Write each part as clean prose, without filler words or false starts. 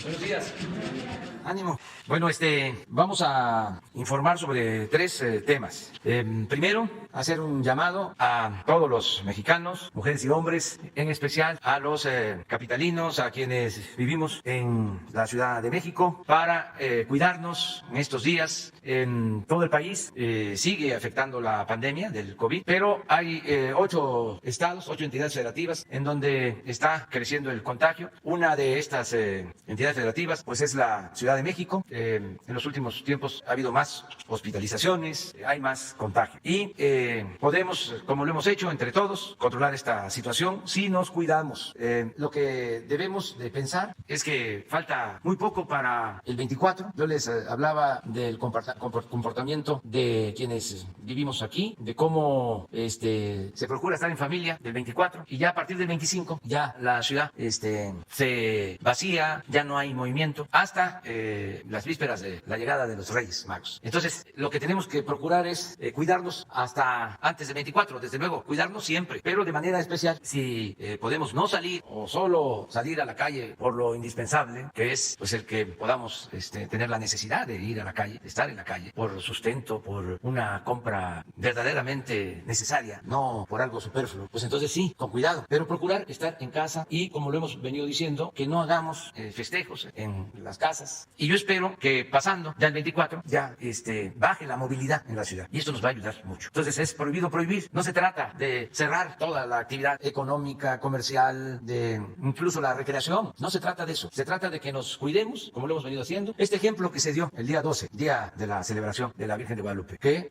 Buenos días. Ánimo. Bueno, vamos a informar sobre tres temas. Primero, hacer un llamado a todos los mexicanos, mujeres y hombres, en especial a los capitalinos, a quienes vivimos en la Ciudad de México, para cuidarnos en estos días. En todo el país sigue afectando la pandemia del COVID, pero hay 8 estados, 8 entidades federativas en donde está creciendo el contagio. Una de estas entidades federativas pues es la Ciudad de México. En los últimos tiempos ha habido más hospitalizaciones, hay más contagio y podemos, como lo hemos hecho entre todos, controlar esta situación si nos cuidamos. Lo que debemos de pensar es que falta muy poco para el 24. Yo les hablaba del comportamiento de quienes vivimos aquí, de cómo se procura estar en familia del 24 y ya a partir del 25 ya la ciudad se vacía, ya no hay movimiento hasta las vísperas de la llegada de los Reyes Magos. Entonces, lo que tenemos que procurar es cuidarnos hasta antes del 24, desde luego, cuidarnos siempre, pero de manera especial si podemos no salir o solo salir a la calle por lo indispensable, que es pues el que podamos tener la necesidad de ir a la calle, de estar en la calle, por sustento, por una compra verdaderamente necesaria, no por algo superfluo, pues entonces sí, con cuidado, pero procurar estar en casa y, como lo hemos venido diciendo, que no hagamos festejos en las casas. Y yo espero que pasando ya el 24 ya baje la movilidad en la ciudad y esto nos va a ayudar mucho. Entonces es prohibido prohibir. No se trata de cerrar toda la actividad económica, comercial, de incluso la recreación. No se trata de eso. Se trata de que nos cuidemos, como lo hemos venido haciendo. Este ejemplo que se dio el día 12, día de la celebración de la Virgen de Guadalupe, que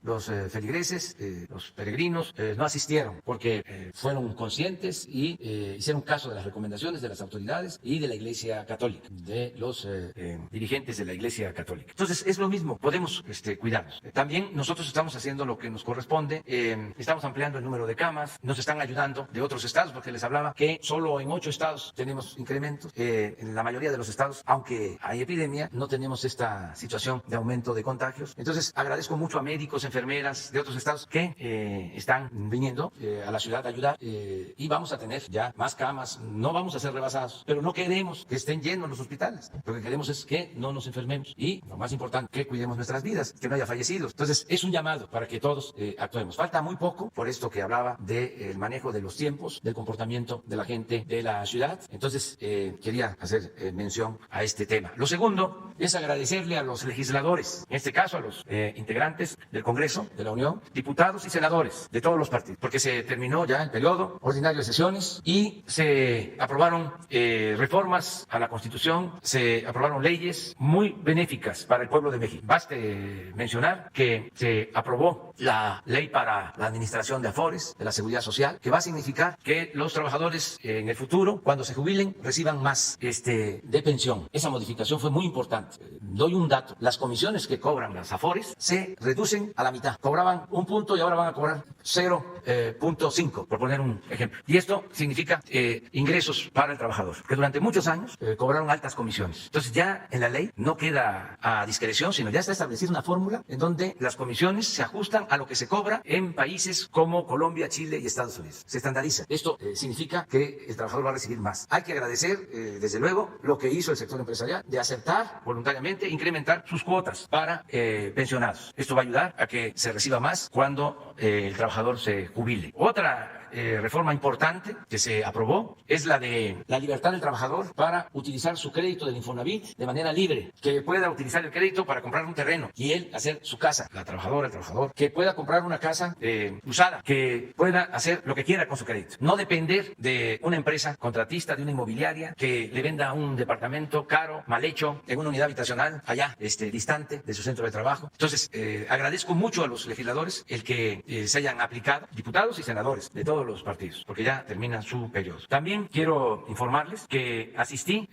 los feligreses, los peregrinos no asistieron porque fueron conscientes y hicieron caso de las recomendaciones de las autoridades y de la Iglesia Católica, de los dirigentes de la Iglesia Católica. Entonces es lo mismo, podemos cuidarnos. También nosotros estamos haciendo lo que nos corresponde, estamos ampliando el número de camas, nos están ayudando de otros estados, porque les hablaba que solo en 8 estados tenemos incrementos, en la mayoría de los estados, aunque hay epidemia, no tenemos esta situación de aumento de contagios. Entonces agradezco mucho a médicos, enfermeras de otros estados que están viniendo a la ciudad a ayudar y vamos a tener ya más camas, no vamos a ser rebasados, pero no queremos que estén llenos los hospitales, lo que queremos es que no nos enfermemos y, lo más importante, que cuidemos nuestras vidas, que no haya fallecidos. Entonces es un llamado para que todos actuemos. Falta muy poco, por esto que hablaba del manejo de los tiempos, del comportamiento de la gente de la ciudad. Entonces quería hacer mención a este tema. Lo segundo es agradecerle a los legisladores, en este caso a los integrantes del Congreso de la Unión, diputados y senadores de todos los partidos, porque se terminó ya el periodo ordinario de sesiones y se aprobaron reformas a la Constitución, se aprobaron leyes muy benéficas para el pueblo de México. Baste mencionar que se aprobó la ley para la administración de afores, de la seguridad social, que va a significar que los trabajadores en el futuro, cuando se jubilen, reciban más de pensión. Esa modificación fue muy importante. Doy un dato. Las comisiones que cobran las afores se reducen a la mitad. Cobraban 1 punto y ahora van a cobrar 0.5, por poner un ejemplo. Y esto significa ingresos para el trabajador, que durante muchos años cobraron altas comisiones. Entonces ya en la ley no queda a discreción, sino ya está establecida una fórmula en donde las comisiones se ajustan a lo que se cobra en países como Colombia, Chile y Estados Unidos. Se estandariza. Esto significa que el trabajador va a recibir más. Hay que agradecer, desde luego, lo que hizo el sector empresarial de aceptar voluntariamente incrementar sus cuotas para pensionados. Esto va a ayudar a que se reciba más cuando el trabajador se jubile. Otra reforma importante que se aprobó es la de la libertad del trabajador para utilizar su crédito del Infonavit de manera libre, que pueda utilizar el crédito para comprar un terreno y él hacer su casa, la trabajadora, el trabajador, que pueda comprar una casa usada, que pueda hacer lo que quiera con su crédito, no depender de una empresa contratista, de una inmobiliaria que le venda un departamento caro, mal hecho, en una unidad habitacional allá, distante de su centro de trabajo. Entonces, agradezco mucho a los legisladores el que se hayan aplicado, diputados y senadores de todos los partidos, porque ya termina su periodo. También quiero informarles que asistí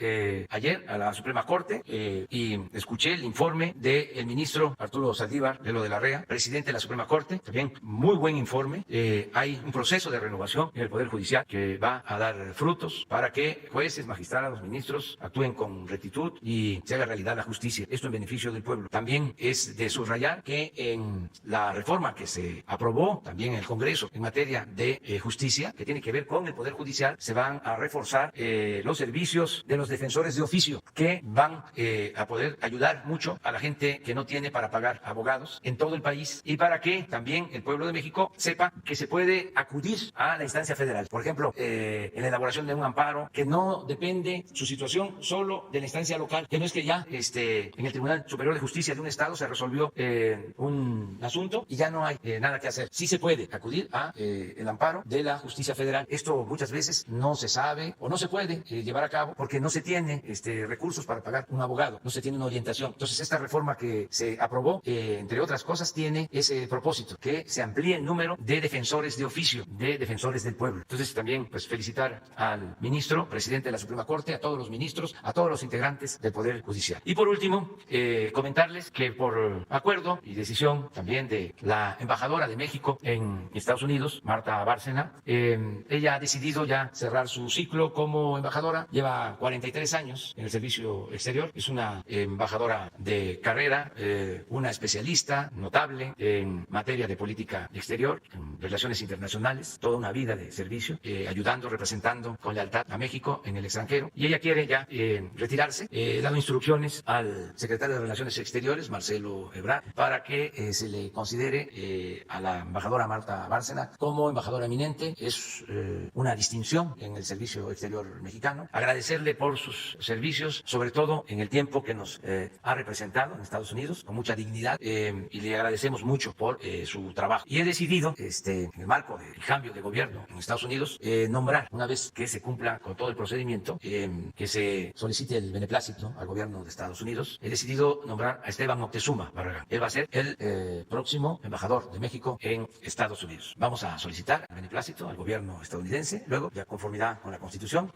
ayer a la Suprema Corte y escuché el informe del ministro Arturo Saldívar de lo de la REA, presidente de la Suprema Corte. También muy buen informe. Hay un proceso de renovación en el Poder Judicial que va a dar frutos para que jueces, magistrados, ministros actúen con rectitud y se haga realidad la justicia. Esto en beneficio del pueblo. También es de subrayar que en la reforma que se aprobó también en el Congreso en materia de justicia, que tiene que ver con el Poder Judicial, se van a reforzar los servicios de los defensores de oficio, que van a poder ayudar mucho a la gente que no tiene para pagar abogados en todo el país, y para que también el pueblo de México sepa que se puede acudir a la instancia federal. Por ejemplo, en la elaboración de un amparo, que no depende su situación solo de la instancia local, que no es que ya en el Tribunal Superior de Justicia de un estado se resolvió un asunto y ya no hay nada que hacer. Sí se puede acudir a el amparo de la justicia federal. Esto muchas veces no se sabe o no se puede llevar a cabo porque no se tiene recursos para pagar un abogado, no se tiene una orientación. Entonces, esta reforma que se aprobó, entre otras cosas, tiene ese propósito, que se amplíe el número de defensores de oficio, de defensores del pueblo. Entonces, también pues felicitar al ministro, presidente de la Suprema Corte, a todos los ministros, a todos los integrantes del Poder Judicial. Y por último, comentarles que por acuerdo y decisión también de la embajadora de México en Estados Unidos, Marta Bárcena, ella ha decidido ya cerrar su ciclo como embajadora. Lleva 43 años en el servicio exterior, es una embajadora de carrera, una especialista notable en materia de política exterior, en relaciones internacionales, toda una vida de servicio, ayudando, representando con lealtad a México en el extranjero. Y ella quiere ya retirarse. He dado instrucciones al secretario de Relaciones Exteriores, Marcelo Ebrard, para que se le considere a la embajadora Marta Bárcena como embajadora eminente. Es una distinción en el servicio exterior mexicano. Agradecerle por sus servicios, sobre todo en el tiempo que nos ha representado en Estados Unidos, con mucha dignidad, y le agradecemos mucho por su trabajo. Y he decidido, en el marco del cambio de gobierno en Estados Unidos, nombrar, una vez que se cumpla con todo el procedimiento, que se solicite el beneplácito al gobierno de Estados Unidos, he decidido nombrar a Esteban Moctezuma Barragán. Él va a ser el próximo embajador de México en Estados Unidos. Vamos a solicitar el beneplácito al gobierno estadounidense. Luego, de conformidad con la Constitución,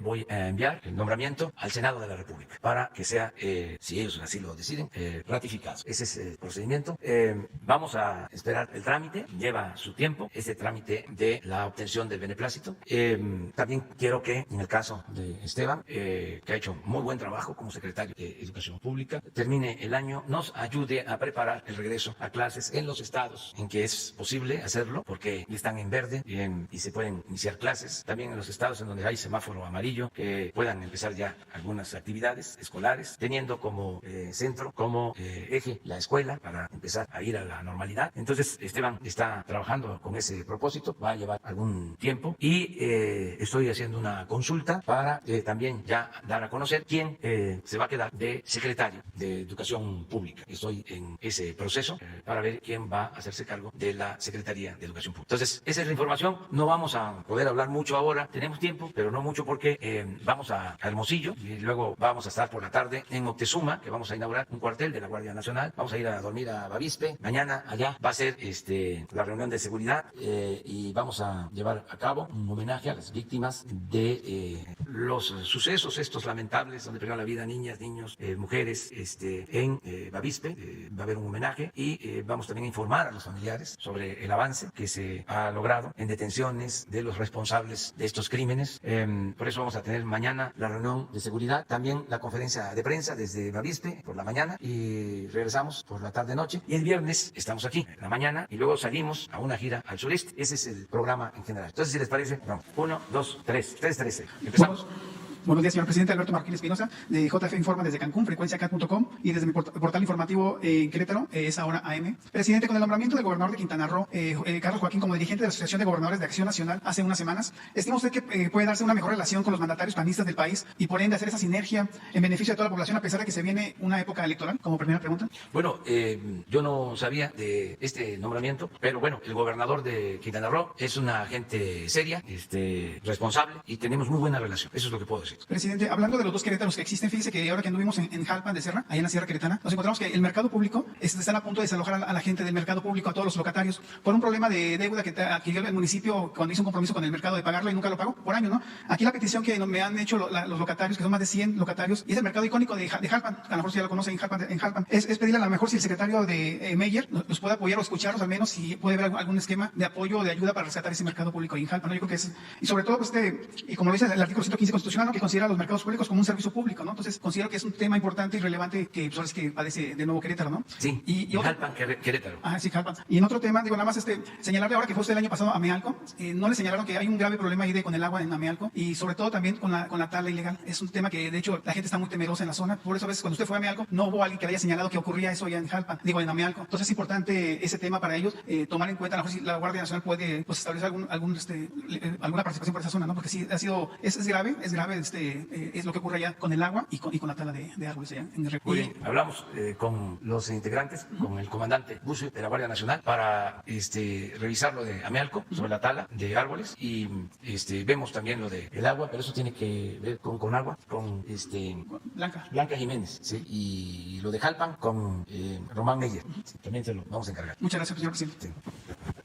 voy a enviar el nombramiento al Senado de la República para que sea, si ellos así lo deciden, ratificado. Ese es el procedimiento. Vamos a esperar el trámite, lleva su tiempo, este trámite de la obtención del beneplácito. También quiero que, en el caso de Esteban, que ha hecho muy buen trabajo como secretario de Educación Pública, termine el año, nos ayude a preparar el regreso a clases en los estados en que es posible hacerlo, porque están en verde y se pueden iniciar clases. También en los estados en donde hay semáforo amarillo, que puedan empezar ya algunas actividades escolares, teniendo como centro, como eje la escuela, para empezar a ir a la normalidad. Entonces, Esteban está trabajando con ese propósito, va a llevar algún tiempo, y estoy haciendo una consulta para también ya dar a conocer quién se va a quedar de secretario de Educación Pública. Estoy en ese proceso para ver quién va a hacerse cargo de la Secretaría de Educación Pública. Entonces, esa es la información. No vamos a poder hablar mucho ahora, tenemos tiempo, pero no mucho, porque vamos a Hermosillo y luego vamos a estar por la tarde en Moctezuma, que vamos a inaugurar un cuartel de la Guardia Nacional. Vamos a ir a dormir a Bavispe. Mañana allá va a ser la reunión de seguridad, y vamos a llevar a cabo un homenaje a las víctimas de los sucesos estos lamentables donde perdieron la vida niñas, niños, mujeres en Bavispe. Va a haber un homenaje, y vamos también a informar a los familiares sobre el avance que se ha logrado en detenciones de los responsables de estos crímenes. Por eso vamos a tener mañana la reunión de seguridad, también la conferencia de prensa desde Bavispe por la mañana, y regresamos por la tarde-noche, y el viernes estamos aquí en la mañana y luego salimos a una gira al sureste. Ese es el programa en general. Entonces, si les parece, vamos. 1, 2, 3. 3, 13. Empezamos. Buenos días, señor presidente. Alberto Martínez Espinosa, de JF Informa desde Cancún, frecuenciacat.com, y desde mi portal informativo en Querétaro, es ahora AM. Presidente, con el nombramiento del gobernador de Quintana Roo, Carlos Joaquín, como dirigente de la Asociación de Gobernadores de Acción Nacional hace unas semanas, ¿estima usted que puede darse una mejor relación con los mandatarios panistas del país y por ende hacer esa sinergia en beneficio de toda la población, a pesar de que se viene una época electoral? Como primera pregunta. Bueno, yo no sabía de este nombramiento, pero bueno, el gobernador de Quintana Roo es una gente seria, responsable, y tenemos muy buena relación. Eso es lo que puedo decir. Presidente, hablando de los dos Querétaros que existen, fíjese que ahora que anduvimos en Jalpan de Serra, allá en la Sierra Queretana, nos encontramos que el mercado público están a punto de desalojar a la gente del mercado público, a todos los locatarios, por un problema de deuda que adquirió el municipio cuando hizo un compromiso con el mercado de pagarlo y nunca lo pagó por año, ¿no? Aquí la petición que me han hecho los locatarios, que son más de 100 locatarios, y es el mercado icónico de Jalpan, a lo mejor si ya lo conocen en Jalpan, es pedirle a lo mejor si el secretario de Meyer nos puede apoyar o escucharlos, al menos si puede haber algún esquema de apoyo o de ayuda para rescatar ese mercado público en Jalpan, ¿no? Yo creo que es, y sobre todo, pues y como lo dice el artículo 115 constitucional, ¿no? Que considera los mercados públicos como un servicio público, ¿no? Entonces, considero que es un tema importante y relevante que pues, es que padece de nuevo Querétaro, ¿no? Sí, y otro, Jalpan, Querétaro. sí, Jalpan. Y en otro tema, digo, nada más señalarle ahora que fue usted el año pasado a Amealco, no le señalaron que hay un grave problema ahí con el agua en Amealco y sobre todo también con la tala ilegal. Es un tema que, de hecho, la gente está muy temerosa en la zona. Por eso a veces cuando usted fue a Amealco, no hubo alguien que haya señalado que ocurría eso allá en Jalpan, digo, en Amealco. Entonces es importante ese tema para ellos, tomar en cuenta, a lo mejor si la Guardia Nacional puede pues, establecer alguna participación por esa zona, ¿no? Porque sí, es grave, es lo que ocurre allá con el agua y con la tala de árboles allá en el río. Muy bien, hablamos con los integrantes, con el comandante Bucio de la Guardia Nacional para revisar lo de Amealco sobre la tala de árboles y vemos también lo del agua, pero eso tiene que ver con agua, con Blanca Jiménez, ¿sí? Y lo de Jalpan con Román Meyer, sí, también se lo vamos a encargar. Muchas gracias, señor presidente. Sí.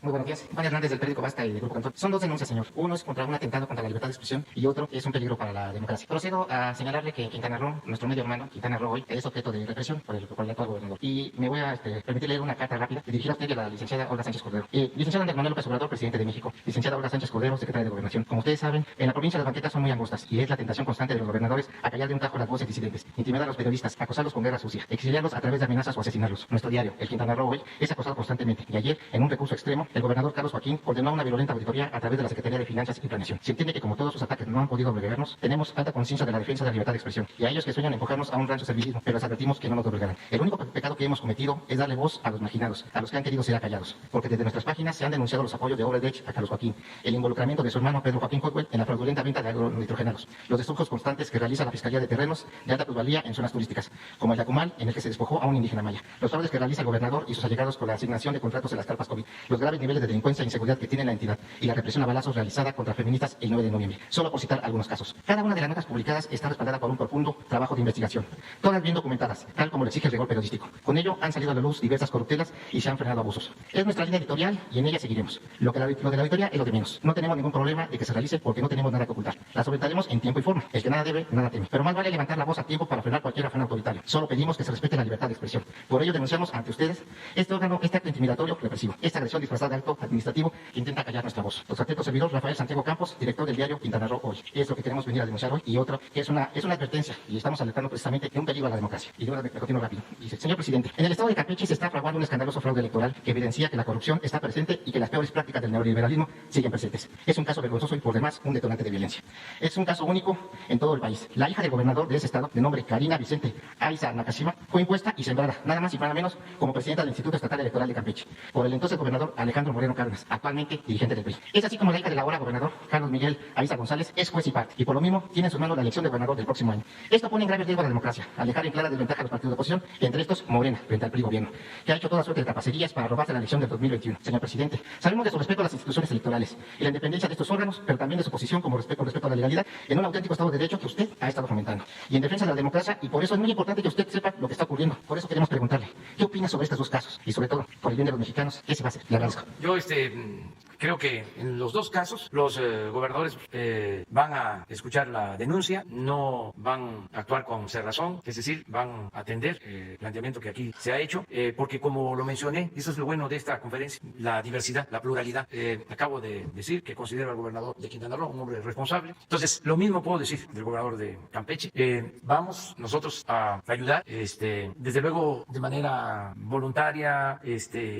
Muy buenos días. Juan Hernández del periódico Basta y del Grupo Cantón. Son dos denuncias, señor. Uno es contra un atentado contra la libertad de expresión y otro es un peligro para la democracia. Procedo a señalarle que Quintana Roo, nuestro medio hermano, Quintana Roo hoy, es objeto de represión por el actual gobernador. Y me voy a permitir leer una carta rápida dirigida a usted y a la licenciada Olga Sánchez Cordero. Licenciada Andrés Manuel López Obrador, presidente de México. Licenciada Olga Sánchez Cordero, secretaria de Gobernación. Como ustedes saben, en la provincia las banquetas son muy angostas y es la tentación constante de los gobernadores a callar de un tajo las voces disidentes, intimidar a los periodistas, acosarlos con guerra sucia, exiliarlos a través de amenazas o asesinarlos. Nuestro diario, el Quintana Roo hoy, es acosado constantemente y ayer, en un recurso extremo, el gobernador Carlos Joaquín ordenó una violenta auditoría a través de la Secretaría de Finanzas y Planeación. Se entiende que como todos sus ataques no han podido doblegarnos, tenemos alta conciencia de la defensa de la libertad de expresión y a ellos que sueñan empujarnos a un rancho servilismo, pero les advertimos que no nos doblegarán. El único pecado que hemos cometido es darle voz a los marginados, a los que han querido ser acallados, porque desde nuestras páginas se han denunciado los apoyos de Odebrecht a Carlos Joaquín, el involucramiento de su hermano Pedro Joaquín Cotwell en la fraudulenta venta de agronitrogenados, los destrozos constantes que realiza la Fiscalía de Terrenos de alta plusvalía en zonas turísticas, como el Yacumal, en el que se despojó a un indígena maya, los fraudes que realiza el gobernador y sus allegados con la asignación de contratos en las carpas COVID, los graves niveles de delincuencia e inseguridad que tiene la entidad y la represión a balazos realizada contra feministas el 9 de noviembre, solo por citar algunos casos. Cada una de las notas publicadas está respaldada por un profundo trabajo de investigación, todas bien documentadas, tal como lo exige el rigor periodístico. Con ello han salido a la luz diversas corruptelas y se han frenado abusos. Es nuestra línea editorial y en ella seguiremos. Lo de la auditoría es lo de menos. No tenemos ningún problema de que se realice porque no tenemos nada que ocultar. La solventaremos en tiempo y forma. El que nada debe, nada teme. Pero más vale levantar la voz a tiempo para frenar cualquier afán autoritario. Solo pedimos que se respete la libertad de expresión. Por ello denunciamos ante ustedes este acto intimidatorio represivo, esta agresión disfrazada de acto administrativo que intenta callar nuestra voz. Los atentos servidor Rafael Santiago Campos, director del diario Quintana Roo hoy. Es lo que queremos venir a denunciar hoy y otro que es una advertencia y estamos alertando precisamente de un peligro a la democracia. Y ahora me continuo rápido. Dice, señor presidente, en el estado de Campeche se está fraguando un escandaloso fraude electoral que evidencia que la corrupción está presente y que las peores prácticas del neoliberalismo siguen presentes. Es un caso vergonzoso y por demás un detonante de violencia. Es un caso único en todo el país. La hija del gobernador de ese estado, de nombre Karina Vicente Aiza Nakashima, fue impuesta y sembrada, nada más y nada menos, como presidenta del Instituto Estatal Electoral de Campeche, por el entonces gobernador Alejandro Moreno Cárdenas, actualmente dirigente del PRI. Es así como la hija del ahora gobernador Carlos Miguel Aiza González es juez y parte, y por lo mismo tiene en sus manos la elección de gobernador del próximo año. Esto pone en grave riesgo a la democracia, al dejar en clara desventaja a los partidos de oposición, entre estos Morena, frente al PRI gobierno, que ha hecho toda suerte de tapacerías para robarse la elección del 2021. Señor presidente, sabemos de su respeto a las instituciones electorales y la independencia de estos órganos, pero también de su posición con respecto a la legalidad en un auténtico Estado de Derecho que usted ha estado fomentando, y en defensa de la democracia, y por eso es muy importante que usted sepa lo que está ocurriendo. Por eso queremos preguntarle, ¿qué opina sobre estos dos casos? Y sobre todo, por el bien de los mexicanos, ¿qué se va a hacer? Le agradezco. Yo creo que en los dos casos los gobernadores van a escuchar la denuncia, no van a actuar con cerrazón, es decir, van a atender el planteamiento que aquí se ha hecho, porque como lo mencioné, eso es lo bueno de esta conferencia, la diversidad, la pluralidad. Acabo de decir que considero al gobernador de Quintana Roo un hombre responsable. Entonces, lo mismo puedo decir del gobernador de Campeche. Vamos nosotros a ayudar, desde luego de manera voluntaria,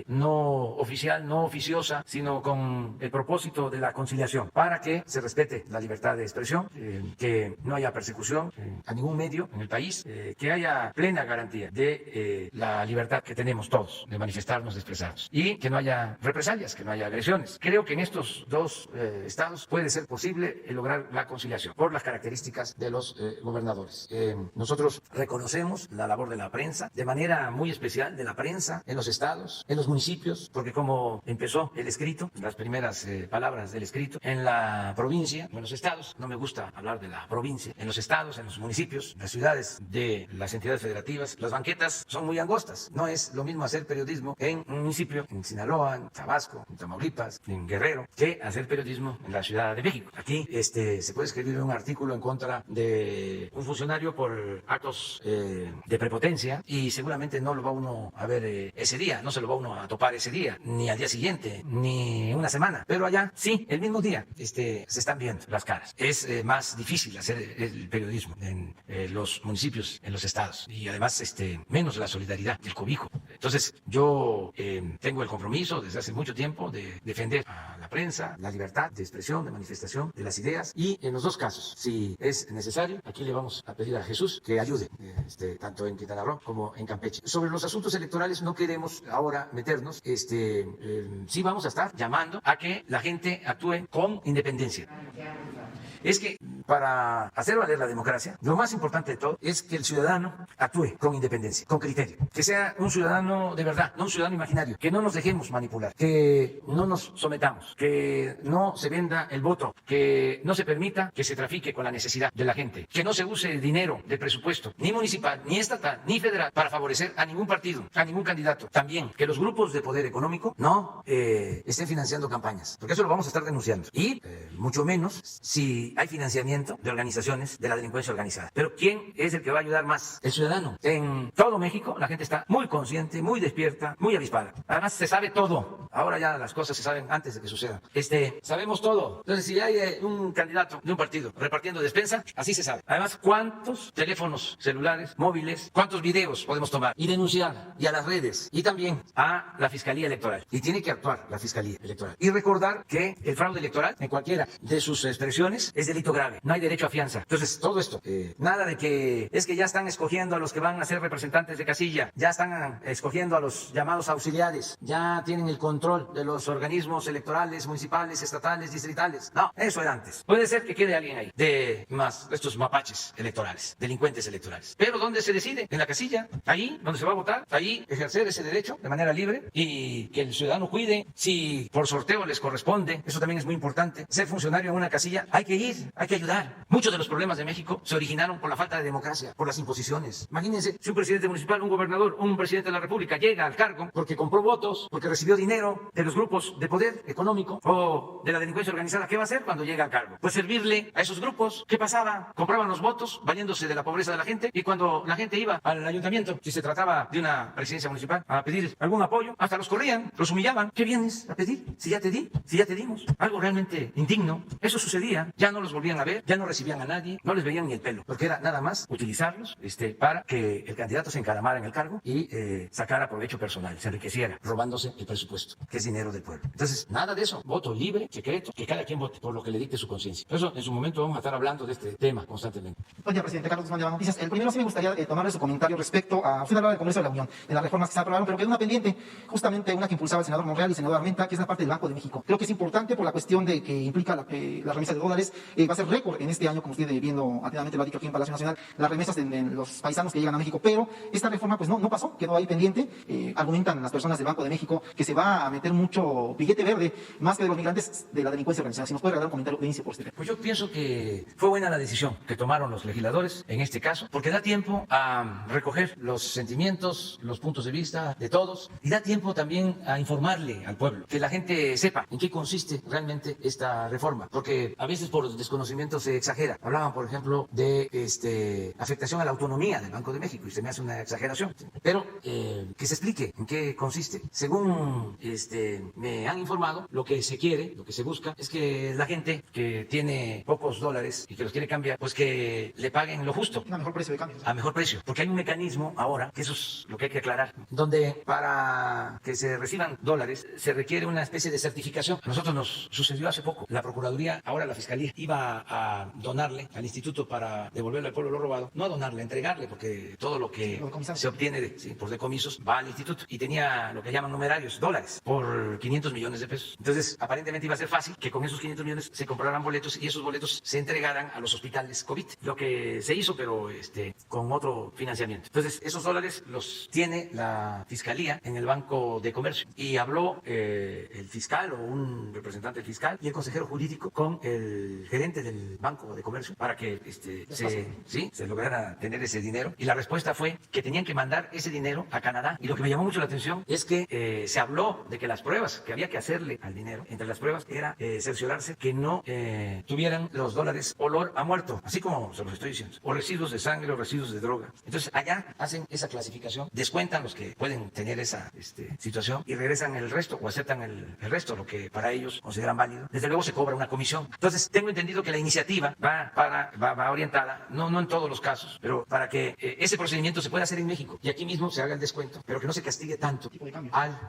no oficial, no oficiosa, sino con el propósito de la conciliación, para que se respete la libertad de expresión, que no haya persecución a ningún medio en el país, que haya plena garantía de la libertad que tenemos todos de manifestarnos, de expresarnos, y que no haya represalias, que no haya agresiones. Creo que en estos dos estados puede ser posible lograr la conciliación por las características de los gobernadores. Nosotros reconocemos la labor de la prensa, de manera muy especial de la prensa en los estados, en los municipios, porque como empezó el escrito, las primeras palabras del escrito, en la provincia, en los estados, no me gusta hablar de la provincia, en los estados, en los municipios, las ciudades de las entidades federativas, las banquetas son muy angostas. No es lo mismo hacer periodismo en un municipio, en Sinaloa, en Tabasco, en Tamaulipas, en Guerrero, que hacer periodismo en la Ciudad de México. Aquí se puede escribir un artículo en contra de un funcionario por actos de prepotencia y seguramente no lo va uno a ver ese día, no se lo va uno a topar ese día, ni al día siguiente. siguiente, ni una semana, pero allá sí, el mismo día se están viendo las caras. Es más difícil hacer el periodismo en los municipios, en los estados, y además menos la solidaridad, el cobijo. Entonces yo tengo el compromiso desde hace mucho tiempo de defender a la prensa, la libertad de expresión, de manifestación de las ideas, y en los dos casos, si es necesario, aquí le vamos a pedir a Jesús que ayude, tanto en Quintana Roo como en Campeche. Sobre los asuntos electorales no queremos ahora meternos, sí vamos a estar llamando a que la gente actúe con independencia. Es que para hacer valer la democracia, lo más importante de todo es que el ciudadano actúe con independencia, con criterio, que sea un ciudadano de verdad, no un ciudadano imaginario, que no nos dejemos manipular, que no nos sometamos, que no se venda el voto, que no se permita que se trafique con la necesidad de la gente, que no se use el dinero del presupuesto, ni municipal, ni estatal, ni federal, para favorecer a ningún partido, a ningún candidato. También que los grupos de poder económico no estén financiando campañas, porque eso lo vamos a estar denunciando. Y mucho menos si hay financiamiento de organizaciones de la delincuencia organizada. Pero ¿quién es el que va a ayudar más? El ciudadano. En todo México la gente está muy consciente, muy despierta, muy avispada. Además se sabe todo. Ahora ya las cosas se saben antes de que sucedan. Sabemos todo. Entonces si hay un candidato de un partido repartiendo despensa, así se sabe. Además, ¿cuántos teléfonos celulares, móviles, cuántos videos podemos tomar y denunciar? Y a las redes. Y también a la Fiscalía Electoral. Y tiene que actuar la Fiscalía Electoral. Y recordar que el fraude electoral, en cualquiera de sus expresiones, es delito grave. No hay derecho a fianza. Entonces, todo esto, nada de que es que ya están escogiendo a los que van a ser representantes de casilla, ya están escogiendo a los llamados auxiliares, ya tienen el control de los organismos electorales, municipales, estatales, distritales. No, eso era antes. Puede ser que quede alguien ahí, de estos mapaches electorales, delincuentes electorales. Pero ¿dónde se decide? En la casilla, ahí donde se va a votar, ahí ejercer ese derecho de manera libre y que el ciudadano cuide si por sorteo les corresponde. Eso también es muy importante. Ser funcionario en una casilla, hay que ir, hay que ayudar. Muchos de los problemas de México se originaron por la falta de democracia, por las imposiciones. Imagínense si un presidente municipal, un gobernador, un presidente de la República llega al cargo porque compró votos, porque recibió dinero de los grupos de poder económico o de la delincuencia organizada. ¿Qué va a hacer cuando llega al cargo? Pues servirle a esos grupos. ¿Qué pasaba? Compraban los votos valiéndose de la pobreza de la gente, y cuando la gente iba al ayuntamiento, si se trataba de una presidencia municipal, a pedir algún apoyo, hasta los corrían, los humillaban. ¿Qué vienes a pedir? Si ya te di, si ya te dimos. Algo realmente indigno. Eso sucedía. Ya no los volvían a ver, ya no recibían a nadie, no les veían ni el pelo, porque era nada más utilizarlos para que el candidato se encaramara en el cargo y sacara provecho personal, se enriqueciera, robándose el presupuesto, que es dinero del pueblo. Entonces, nada de eso. Voto libre, secreto, que cada quien vote por lo que le dicte su conciencia. Por eso, en su momento vamos a estar hablando de este tema constantemente. Buen día, presidente. Carlos Guzmán de la Noticias. El primero sí me gustaría tomarle su comentario respecto a... Usted hablaba del Congreso de la Unión, de las reformas que se aprobaron, pero quedó una pendiente, justamente una que impulsaba el senador Monreal y el senador Armenta, que es la parte del Banco de México. Creo que es importante por la cuestión de que implica la remesa de dólares. Va a ser récord en este año, como usted viendo atentamente lo ha dicho aquí en Palacio Nacional, las remesas de los paisanos que llegan a México, pero esta reforma pues no pasó, quedó ahí pendiente. Argumentan las personas del Banco de México que se va a meter mucho billete verde, más que de los migrantes de la delincuencia organizada. Si nos puede regalar un comentario de inicio por este. Pues yo pienso que fue buena la decisión que tomaron los legisladores en este caso, porque da tiempo a recoger los sentimientos, los puntos de vista de todos, y da tiempo también a informarle al pueblo, que la gente sepa en qué consiste realmente esta reforma, porque a veces por desconocimiento se exagera. Hablaban, por ejemplo, de afectación a la autonomía del Banco de México, y se me hace una exageración, pero que se explique en qué consiste. Según me han informado, lo que se quiere, lo que se busca, es que la gente que tiene pocos dólares y que los quiere cambiar, pues que le paguen lo justo. A mejor precio de cambio. A mejor precio, porque hay un mecanismo ahora, que eso es lo que hay que aclarar, donde para que se reciban dólares se requiere una especie de certificación. A nosotros nos sucedió hace poco. La Procuraduría, ahora la Fiscalía, iba a donarle al instituto para devolverle al pueblo lo robado. No a donarle, a entregarle, porque todo lo que se obtiene por decomisos va al instituto. Y tenía lo que llaman numerarios, dólares, por 500 millones de pesos. Entonces, aparentemente iba a ser fácil que con esos 500 millones se compraran boletos y esos boletos se entregaran a los hospitales COVID. Lo que se hizo, pero con otro financiamiento. Entonces, esos dólares los tiene la Fiscalía en el Banco de Comercio. Y habló el fiscal o un representante del fiscal y el consejero jurídico con el gerente del Banco de Comercio para que se lograra tener ese dinero. Y la respuesta fue que tenían que mandar ese dinero a Canadá. Y lo que me llamó mucho la atención es que se habló de que las pruebas que había que hacerle al dinero, entre las pruebas era cerciorarse que no tuvieran los dólares olor a muerto, así como se los estoy diciendo, o residuos de sangre o residuos de droga. Entonces allá hacen esa clasificación, descuentan los que pueden tener esa situación y regresan el resto o aceptan el resto, lo que para ellos consideran válido. Desde luego se cobra una comisión. Entonces tengo entendido que la iniciativa va orientada, no en todos los casos, pero para que ese procedimiento se pueda hacer en México y aquí mismo se haga el descuento, pero que no se castigue tanto al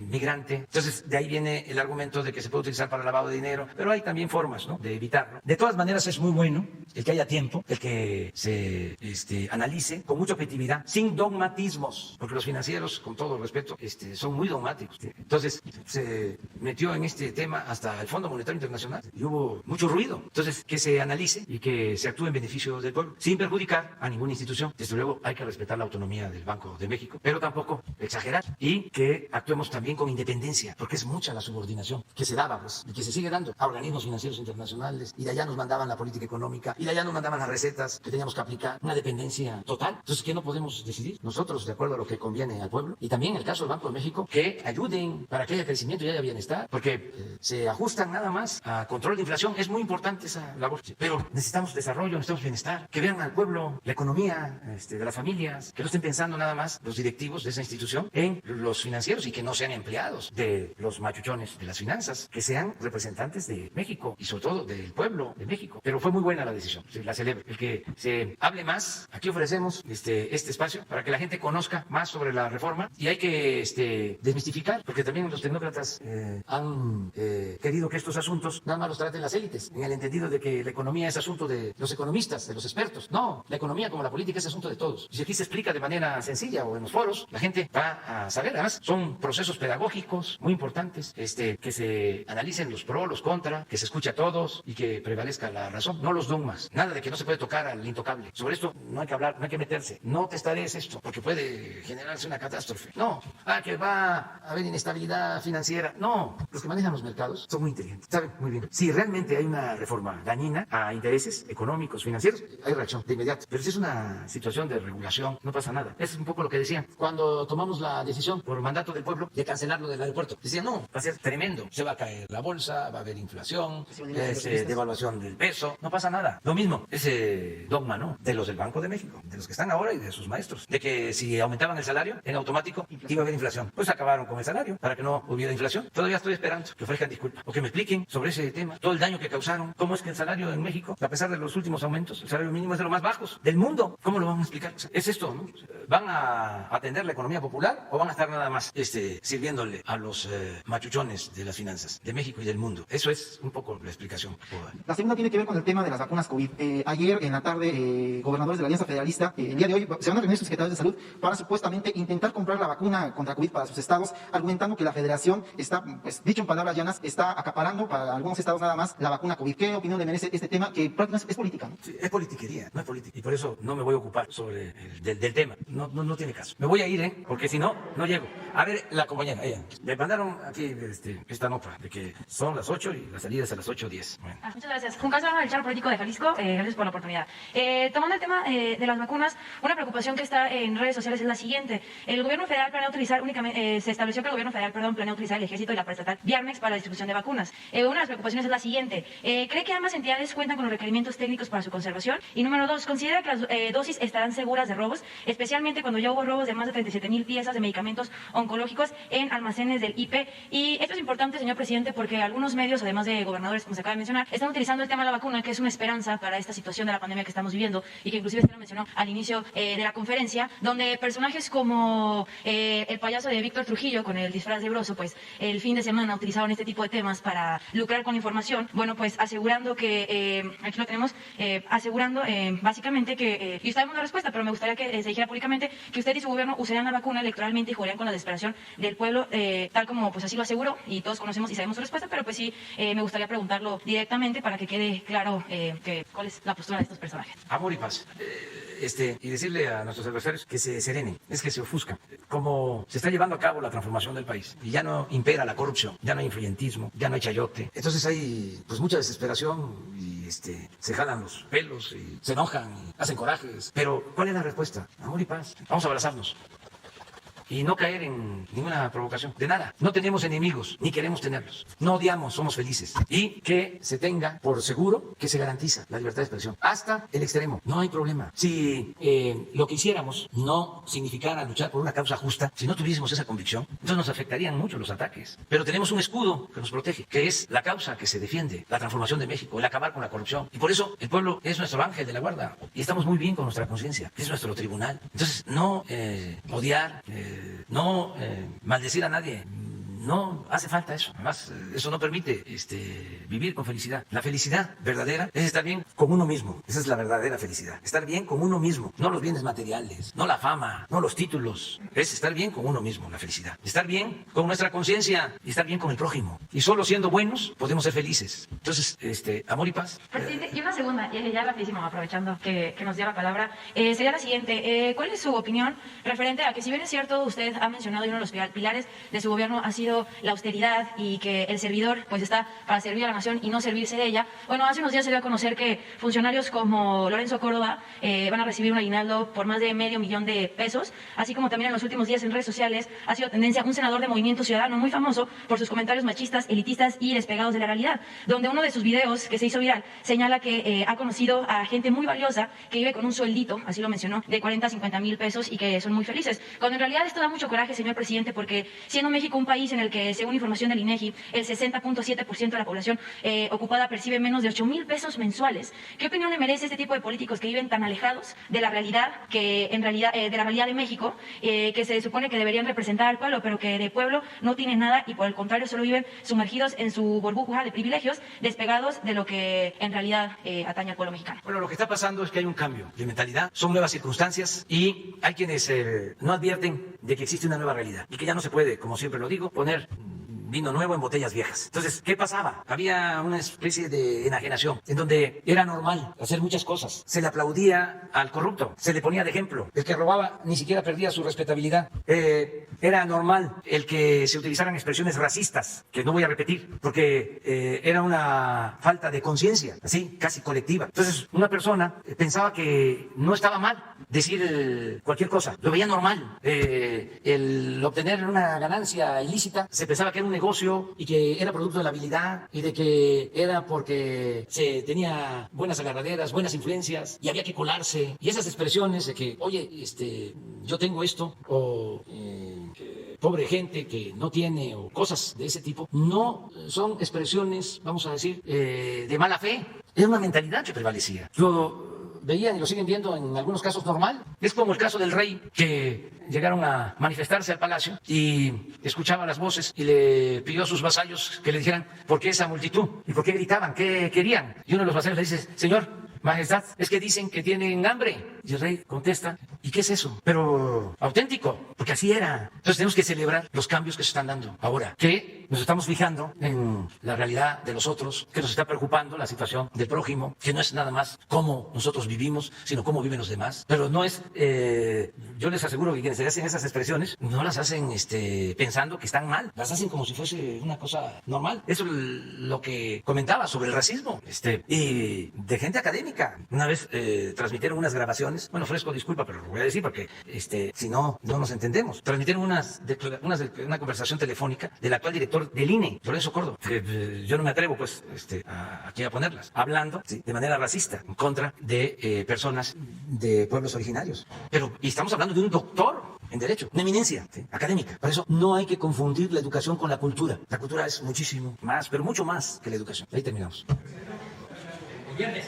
migrante. Entonces de ahí viene el argumento de que se puede utilizar para lavado de dinero, pero hay también formas, ¿no?, de evitarlo. De todas maneras es muy bueno el que haya tiempo, el que se analice con mucha objetividad, sin dogmatismos, porque los financieros, con todo respeto, son muy dogmáticos. Entonces se metió en este tema hasta el Fondo Monetario Internacional y hubo mucho ruido. Entonces que se analice y que se actúe en beneficio del pueblo, sin perjudicar a ninguna institución. Desde luego hay que respetar la autonomía del Banco de México, pero tampoco exagerar, y que actuemos también con independencia, porque es mucha la subordinación que se daba, pues, y que se sigue dando a organismos financieros internacionales, y de allá nos mandaban la política económica, y de allá nos mandaban las recetas que teníamos que aplicar, una dependencia total. Entonces, ¿qué no podemos decidir nosotros de acuerdo a lo que conviene al pueblo? Y también el caso del Banco de México, que ayuden para que haya crecimiento y haya bienestar, porque se ajustan nada más a control de inflación. Es muy importante esa labor, pero necesitamos desarrollo, necesitamos bienestar, que vean al pueblo, la economía de las familias, que no estén pensando nada más los directivos de esa institución en los financieros, y que no sean empleados de los machuchones de las finanzas, que sean representantes de México y sobre todo del pueblo de México. Pero fue muy buena la decisión, la celebro, el que se hable más. Aquí ofrecemos este espacio para que la gente conozca más sobre la reforma, y hay que desmistificar, porque también los tecnócratas han querido que estos asuntos nada más los traten las élites, en el entendido de que la economía es asunto de los economistas, de los expertos. No, la economía como la política es asunto de todos. Y si aquí se explica de manera sencilla o en los foros, la gente va a saber. Además, son procesos pedagógicos muy importantes, que se analicen los pros, los contra, que se escuche a todos y que prevalezca la razón, no los dogmas. Nada de que no se puede tocar al intocable. Sobre esto no hay que hablar, no hay que meterse. No testarees esto, porque puede generarse una catástrofe. No, que va a haber inestabilidad financiera. No, los que manejan los mercados son muy inteligentes, saben muy bien. Si realmente hay una reforma dañina a intereses económicos, financieros, hay reacción de inmediato. Pero si es una situación de regulación, no pasa nada. Es un poco lo que decían cuando tomamos la decisión por mandato del pueblo de cancelarlo del aeropuerto. Decían, no, va a ser tremendo. Se va a caer la bolsa, va a haber inflación, devaluación del peso. No pasa nada. Lo mismo, ese dogma, ¿no?, de los del Banco de México, de los que están ahora y de sus maestros, de que si aumentaban el salario, en automático iba a haber inflación. Pues acabaron con el salario para que no hubiera inflación. Todavía estoy esperando que ofrezcan disculpas o que me expliquen sobre ese tema, todo el daño que causaron. ¿Cómo es que el salario en México, a pesar de los últimos aumentos, el salario mínimo es de los más bajos del mundo? ¿Cómo lo van a explicar? O sea, es esto, ¿no? ¿Van a atender la economía popular o van a estar nada más sirviéndole a los machuchones de las finanzas de México y del mundo? Eso es un poco la explicación. La segunda tiene que ver con el tema de las vacunas COVID. Ayer en la tarde, gobernadores de la Alianza Federalista, el día de hoy se van a reunir sus secretarios de salud para supuestamente intentar comprar la vacuna contra COVID para sus estados, argumentando que la federación está, pues dicho en palabras llanas, está acaparando para algunos estados nada más la vacuna COVID. ¿Qué opinión le merece este tema que prácticamente es política, ¿no? Sí, es politiquería, no es política. Y por eso no me voy a ocupar sobre del tema. No tiene caso. Me voy a ir, porque si no, no llego. A ver, la compañera, ella. Me mandaron aquí esta nota de que son las 8 y la salida es a las 8:10. Bueno. Muchas gracias. Juan Carlos, del Charo Político de Jalisco. Gracias por la oportunidad. Tomando el tema de las vacunas, una preocupación que está en redes sociales es la siguiente. El gobierno federal planea utilizar únicamente, se estableció que el gobierno federal, planea utilizar el ejército y la paraestatal Viarmex para la distribución de vacunas. Una de las preocupaciones es la siguiente. ¿Cree que ambas entidades cuentan con los requerimientos técnicos para su conservación? Y número 2, ¿considera que las dosis estarán seguras de robos, especialmente cuando ya hubo robos de más de 37,000 piezas de medicamentos oncológicos en almacenes del IP? Y esto es importante, señor presidente, porque algunos medios, además de gobernadores, como se acaba de mencionar, están utilizando el tema de la vacuna, que es una esperanza para esta situación de la pandemia que estamos viviendo, y que inclusive usted lo mencionó al inicio de la conferencia, donde personajes como el payaso de Víctor Trujillo con el disfraz de Broso, pues el fin de semana utilizaron este tipo de temas para lucrar con información. Bueno, pues asegurando que, aquí lo tenemos, asegurando básicamente que, y usted da una respuesta, pero me gustaría que se dijera públicamente que usted y su gobierno usarían la vacuna electoralmente y jugarían con la desesperación del pueblo, tal como pues así lo aseguró, y todos conocemos y sabemos su respuesta, pero pues sí me gustaría preguntarlo directamente para que quede claro cuál es la postura de estos personajes. Amor y paz. Y decirle a nuestros adversarios que se serenen, es que se ofuscan. Como se está llevando a cabo la transformación del país y ya no impera la corrupción, ya no hay influyentismo, ya no hay chayote. Entonces hay pues mucha desesperación y se jalan los pelos y se enojan y hacen corajes. Pero ¿cuál es la respuesta? Amor y paz. Vamos a abrazarnos y no caer en ninguna provocación, de nada. No tenemos enemigos, ni queremos tenerlos. No odiamos, somos felices. Y que se tenga por seguro que se garantiza la libertad de expresión, hasta el extremo. No hay problema. Si lo que hiciéramos no significara luchar por una causa justa, si no tuviésemos esa convicción, entonces nos afectarían mucho los ataques. Pero tenemos un escudo que nos protege, que es la causa que se defiende, la transformación de México, el acabar con la corrupción. Y por eso el pueblo es nuestro ángel de la guarda. Y estamos muy bien con nuestra conciencia, es nuestro tribunal. Entonces, no odiar, no maldecir a nadie, no hace falta eso. Además, eso no permite vivir con felicidad. La felicidad verdadera es estar bien con uno mismo. Esa es la verdadera felicidad. Estar bien con uno mismo, no los bienes materiales, no la fama, no los títulos. Es estar bien con uno mismo, la felicidad. Estar bien con nuestra conciencia y estar bien con el prójimo. Y solo siendo buenos podemos ser felices. Entonces, amor y paz. Presidente, y una segunda, ya rapidísimo, aprovechando que nos dio la palabra, sería la siguiente. ¿Cuál es su opinión referente a que, si bien es cierto, usted ha mencionado y uno de los pilares de su gobierno ha sido la austeridad y que el servidor pues está para servir a la nación y no servirse de ella? Bueno, hace unos días se dio a conocer que funcionarios como Lorenzo Córdoba van a recibir un aguinaldo por más de $500,000 de pesos, así como también en los últimos días en redes sociales ha sido tendencia un senador de Movimiento Ciudadano muy famoso por sus comentarios machistas, elitistas y despegados de la realidad, donde uno de sus videos que se hizo viral señala que ha conocido a gente muy valiosa que vive con un sueldito, así lo mencionó, de 40 a 50 mil pesos y que son muy felices. Cuando en realidad esto da mucho coraje, señor presidente, porque siendo México un país en el que, según información del INEGI, el 60.7% de la población ocupada percibe menos de 8,000 pesos mensuales. ¿Qué opinión le merece este tipo de políticos que viven tan alejados de la realidad, de la realidad de México, que se supone que deberían representar al pueblo, pero que de pueblo no tienen nada y por el contrario solo viven sumergidos en su burbuja de privilegios, despegados de lo que en realidad atañe al pueblo mexicano? Bueno, lo que está pasando es que hay un cambio de mentalidad, son nuevas circunstancias y hay quienes no advierten de que existe una nueva realidad y que ya no se puede, como siempre lo digo, poner vino nuevo en botellas viejas. Entonces, ¿qué pasaba? Había una especie de enajenación en donde era normal hacer muchas cosas. Se le aplaudía al corrupto, se le ponía de ejemplo. El que robaba ni siquiera perdía su respetabilidad. Era normal el que se utilizaran expresiones racistas, que no voy a repetir, porque era una falta de conciencia, así, casi colectiva. Entonces, una persona pensaba que no estaba mal decir cualquier cosa, lo veía normal. El obtener una ganancia ilícita se pensaba que era un negocio y que era producto de la habilidad y de que era porque se tenía buenas agarraderas, buenas influencias y había que colarse. Y esas expresiones de que, oye, yo tengo esto, o pobre gente que no tiene, o cosas de ese tipo, no son expresiones, vamos a decir, de mala fe. Era una mentalidad que prevalecía. Veían y lo siguen viendo en algunos casos normal. Es como el caso del rey, que llegaron a manifestarse al palacio y escuchaba las voces y le pidió a sus vasallos que le dijeran por qué esa multitud y por qué gritaban, qué querían. Y uno de los vasallos le dice: Señor, Majestad, es que dicen que tienen hambre. Y el rey contesta: ¿y qué es eso? Pero auténtico, porque así era. Entonces tenemos que celebrar los cambios que se están dando ahora, que nos estamos fijando en la realidad de los otros, que nos está preocupando la situación del prójimo, que no es nada más cómo nosotros vivimos, sino cómo viven los demás. Pero no es, yo les aseguro que quienes hacen esas expresiones no las hacen pensando que están mal, las hacen como si fuese una cosa normal. Eso es lo que comentaba sobre el racismo, y de gente académica. Una vez transmitieron unas grabaciones, bueno, Fresco, disculpa, pero lo voy a decir porque si no nos entendemos. Transmitieron una conversación telefónica del actual director del INE, Lorenzo Córdoba. Yo no me atrevo, pues, aquí a ponerlas, hablando de manera racista en contra de personas de pueblos originarios. Y estamos hablando de un doctor en Derecho, una eminencia académica. Por eso no hay que confundir la educación con la cultura. La cultura es muchísimo más, pero mucho más que la educación. Ahí terminamos. El viernes.